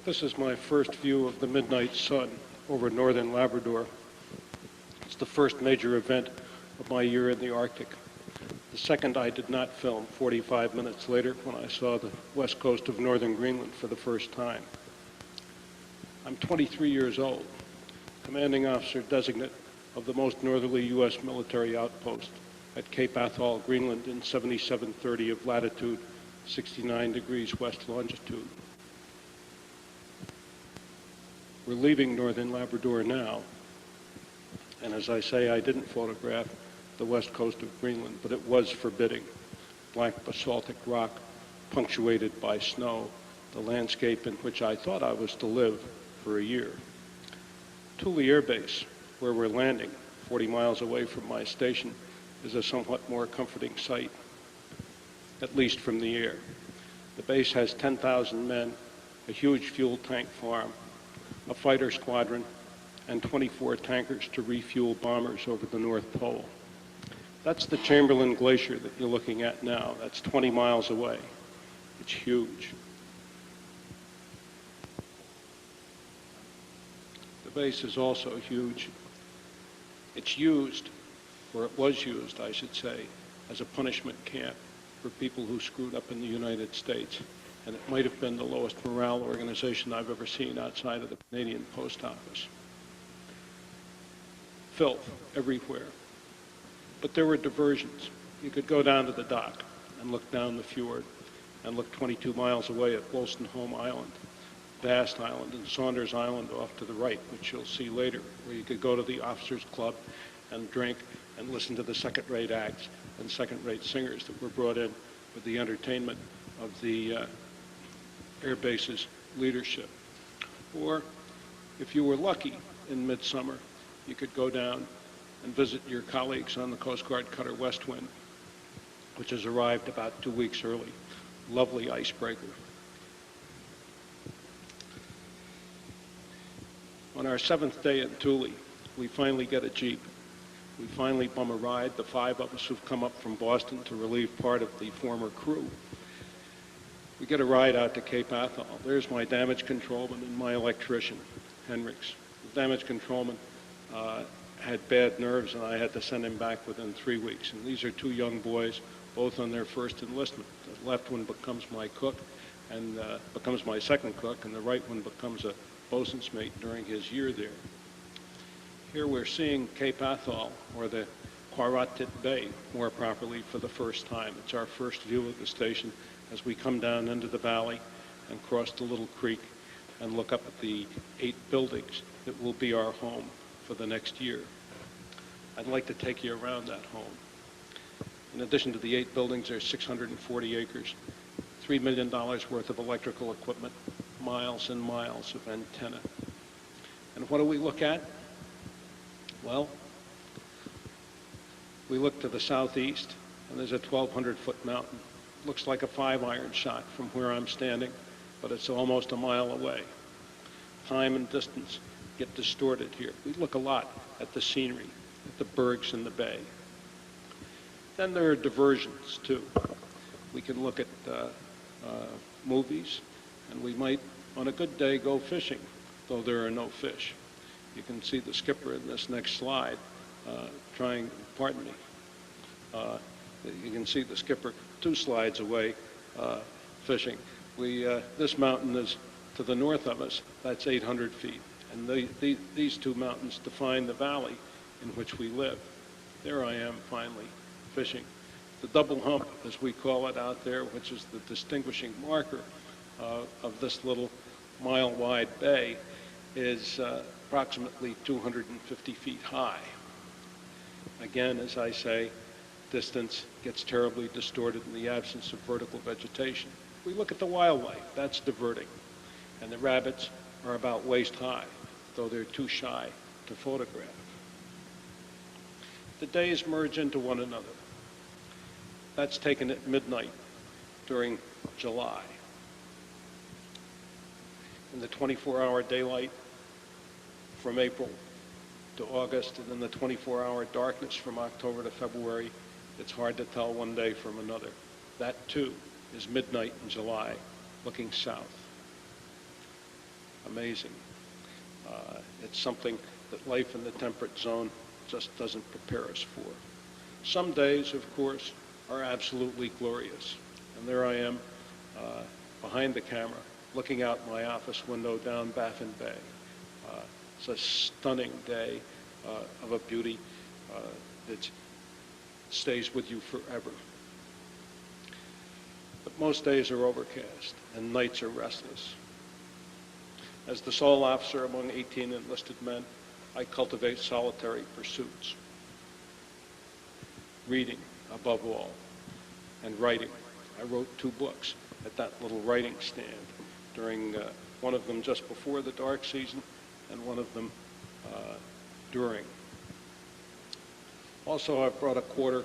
This is my first view of the midnight sun over northern Labrador. It's the first major event of my year in the Arctic. The second I did not film 45 minutes later when I saw the west coast of northern Greenland for the first time. I'm 23 years old, commanding officer designate of the most northerly U.S. military outpost at Cape Atholl, Greenland in 7730 of latitude, 69 degrees west longitude. We're leaving northern Labrador now, and as I say, I didn't photograph the west coast of Greenland, but it was forbidding. Black basaltic rock punctuated by snow, the landscape in which I thought I was to live for a year. Thule Air Base, where we're landing, 40 miles away from my station, is a somewhat more comforting sight, at least from the air. The base has 10,000 men, a huge fuel tank farm, a fighter squadron, and 24 tankers to refuel bombers over the North Pole. That's the Chamberlain Glacier that you're looking at now. That's 20 miles away. It's huge. The base is also huge. It's used, or it was used, I should say, as a punishment camp for people who screwed up in the United States. And it might have been the lowest morale organization I've ever seen outside of the Canadian Post Office. Filth everywhere. But there were diversions. You could go down to the dock and look down the fjord and look 22 miles away at Wolstenholme Island, Vast Island, and Saunders Island off to the right, which you'll see later, where you could go to the officers' club and drink and listen to the second-rate acts and second-rate singers that were brought in with the entertainment of the air base's leadership. Or, if you were lucky in midsummer, you could go down and visit your colleagues on the Coast Guard cutter Westwind, which has arrived about 2 weeks early. Lovely icebreaker. On our 7th day in Thule, we finally get a Jeep. We finally bum a ride, the 5 of us who've come up from Boston to relieve part of the former crew. We get a ride out to Cape Atholl. There's my damage controlman and my electrician, Henricks. The damage controlman had bad nerves, and I had to send him back within 3 weeks. And these are 2 young boys, both on their first enlistment. The left one becomes my cook and becomes my second cook, and the right one becomes a bosun's mate during his year there. Here we're seeing Cape Atholl, or the Quaratit Bay, more properly, for the first time. It's our first view of the station as we come down into the valley and cross the little creek and look up at the 8 buildings that will be our home for the next year. I'd like to take you around that home. In addition to the 8 buildings, there's 640 acres, $3 million worth of electrical equipment, miles and miles of antenna. And what do we look at? Well, we look to the southeast, and there's a 1,200-foot mountain. Looks like a 5-iron shot from where I'm standing, but it's almost a mile away. Time and distance get distorted here. We look a lot at the scenery, at the bergs in the bay. Then there are diversions, too. We can look at movies, and we might, on a good day, go fishing, though there are no fish. You can see the skipper in this next slide pardon me. You can see the skipper 2 slides away fishing. This mountain is to the north of us. That's 800 feet. And these 2 mountains define the valley in which we live. There I am finally fishing. The double hump, as we call it out there, which is the distinguishing marker of this little mile-wide bay, is approximately 250 feet high. Again, as I say, distance gets terribly distorted in the absence of vertical vegetation. We look at the wildlife, that's diverting. And the rabbits are about waist high, though they're too shy to photograph. The days merge into one another. That's taken at midnight during July. In the 24-hour daylight from April to August, and then the 24-hour darkness from October to February, it's hard to tell one day from another. That, too, is midnight in July, looking south. amazing. It's something that life in the temperate zone just doesn't prepare us for. Some days, of course, are absolutely glorious. And there I am, behind the camera, looking out my office window down Baffin Bay. It's a stunning day of a beauty that stays with you forever. But most days are overcast and nights are restless. As the sole officer among 18 enlisted men, I cultivate solitary pursuits. Reading, above all, and writing. I wrote 2 books at that little writing stand during one of them just before the dark season and one of them during. Also, I've brought a quarter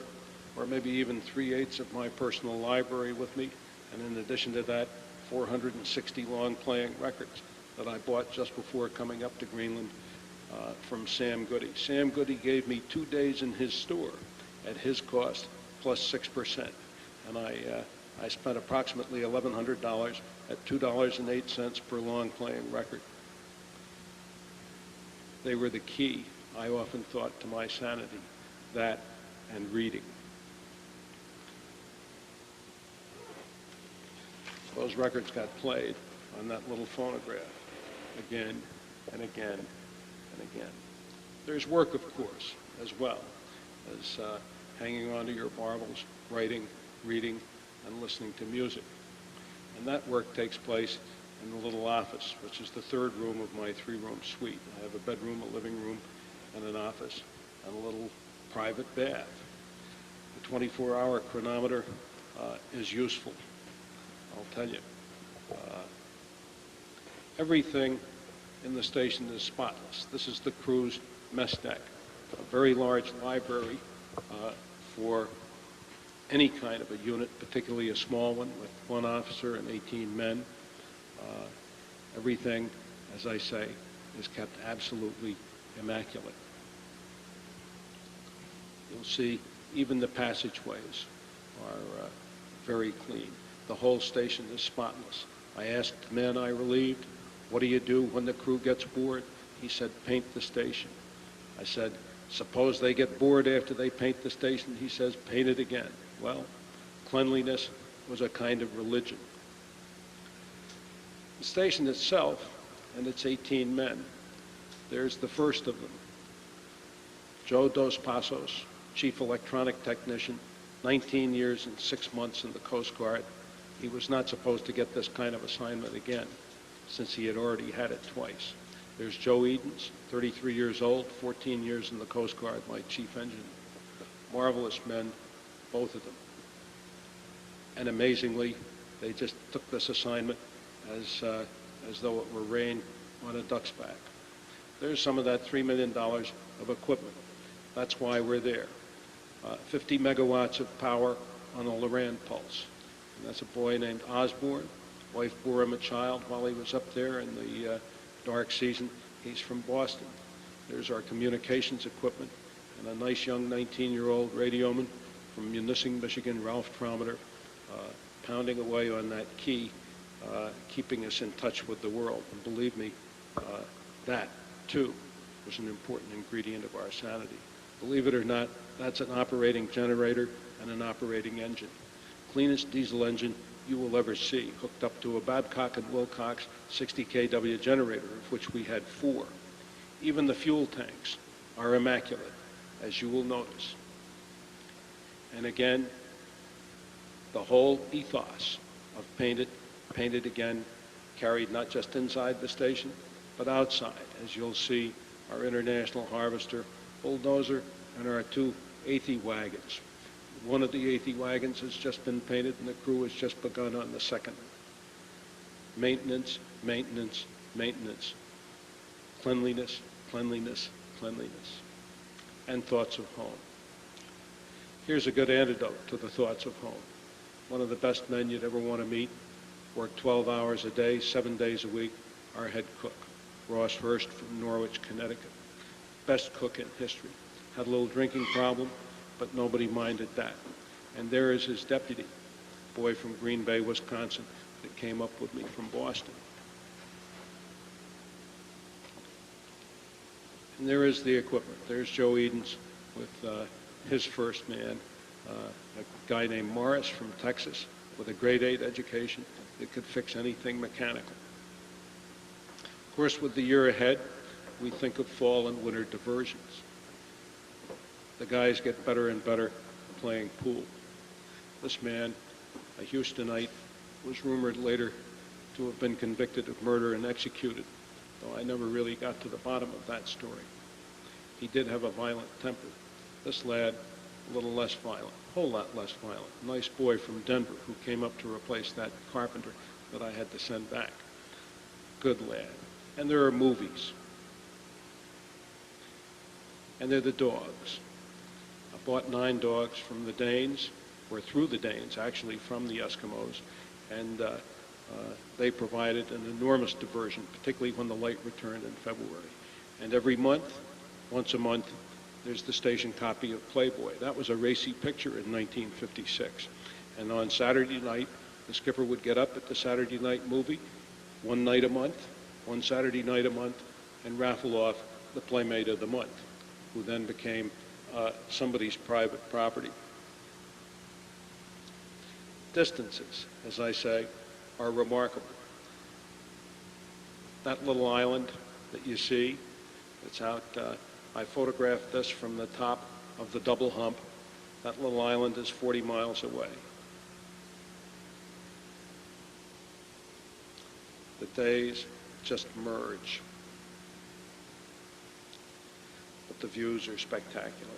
or maybe even 3/8 of my personal library with me, and in addition to that, 460 long-playing records that I bought just before coming up to Greenland from Sam Goody. Sam Goody gave me 2 days in his store at his cost plus 6%, and I spent approximately $1,100 at $2.08 per long-playing record. They were the key, I often thought, to my sanity, that and reading. Those records got played on that little phonograph again and again and again. There's work, of course, as well as hanging on to your marbles, writing, reading, and listening to music. And that work takes place in the little office, which is the 3rd room of my 3-room suite. I have a bedroom, a living room, and an office, and a little private bath. The 24-hour chronometer is useful, I'll tell you. Everything in the station is spotless. This is the crew's mess deck, a very large library for any kind of a unit, particularly a small one with 1 officer and 18 men. Everything, as I say, is kept absolutely immaculate. You'll see even the passageways are very clean. The whole station is spotless. I asked the man I relieved, "What do you do when the crew gets bored?" He said, "Paint the station." I said, "Suppose they get bored after they paint the station?" He says, "Paint it again." Well, cleanliness was a kind of religion. The station itself and its 18 men, there's the first of them. Joe Dos Passos, Chief Electronic Technician, 19 years and 6 months in the Coast Guard. He was not supposed to get this kind of assignment again, since he had already had it twice. There's Joe Edens, 33 years old, 14 years in the Coast Guard, my chief engineer. Marvelous men, both of them. And amazingly, they just took this assignment as though it were rain on a duck's back. There's some of that $3 million of equipment. That's why we're there. 50 megawatts of power on a Loran pulse. And that's a boy named Osborne. Wife bore him a child while he was up there in the dark season. He's from Boston. There's our communications equipment and a nice young 19-year-old radioman from Munising, Michigan, Ralph Trometer, pounding away on that key, keeping us in touch with the world. And believe me, that, too, was an important ingredient of our sanity. Believe it or not, that's an operating generator and an operating engine. Cleanest diesel engine you will ever see, hooked up to a Babcock & Wilcox 60 kW generator, of which we had 4. Even the fuel tanks are immaculate, as you will notice. And again, the whole ethos of paint it again, carried not just inside the station, but outside, as you'll see our International Harvester bulldozer and our 2 Atholl wagons. One of the Atholl wagons has just been painted and the crew has just begun on the second. Maintenance, maintenance, maintenance. Cleanliness, cleanliness, cleanliness. And thoughts of home. Here's a good antidote to the thoughts of home. One of the best men you'd ever want to meet, worked 12 hours a day, 7 days a week, our head cook, Ross Hurst from Norwich, Connecticut. Best cook in history. Had a little drinking problem, but nobody minded that. And there is his deputy, boy from Green Bay, Wisconsin, that came up with me from Boston. And there is the equipment. There's Joe Edens with his first man, a guy named Morris from Texas with a grade 8 education that could fix anything mechanical. Of course, with the year ahead, we think of fall and winter diversions. The guys get better and better playing pool. This man, a Houstonite, was rumored later to have been convicted of murder and executed, though I never really got to the bottom of that story. He did have a violent temper. This lad, a little less violent, a whole lot less violent. Nice boy from Denver who came up to replace that carpenter that I had to send back. Good lad. And there are movies. And they're the dogs. I bought 9 dogs from the Danes, or through the Danes, actually from the Eskimos, and they provided an enormous diversion, particularly when the light returned in February. And every month, once a month, there's the station copy of Playboy. That was a racy picture in 1956. And on Saturday night, the skipper would get up at the Saturday night movie, one night a month, one Saturday night a month, and raffle off the Playmate of the Month, who then became somebody's private property. Distances, as I say, are remarkable. That little island that you see, it's out, I photographed this from the top of the double hump. That little island is 40 miles away. The days just merge. But the views are spectacular.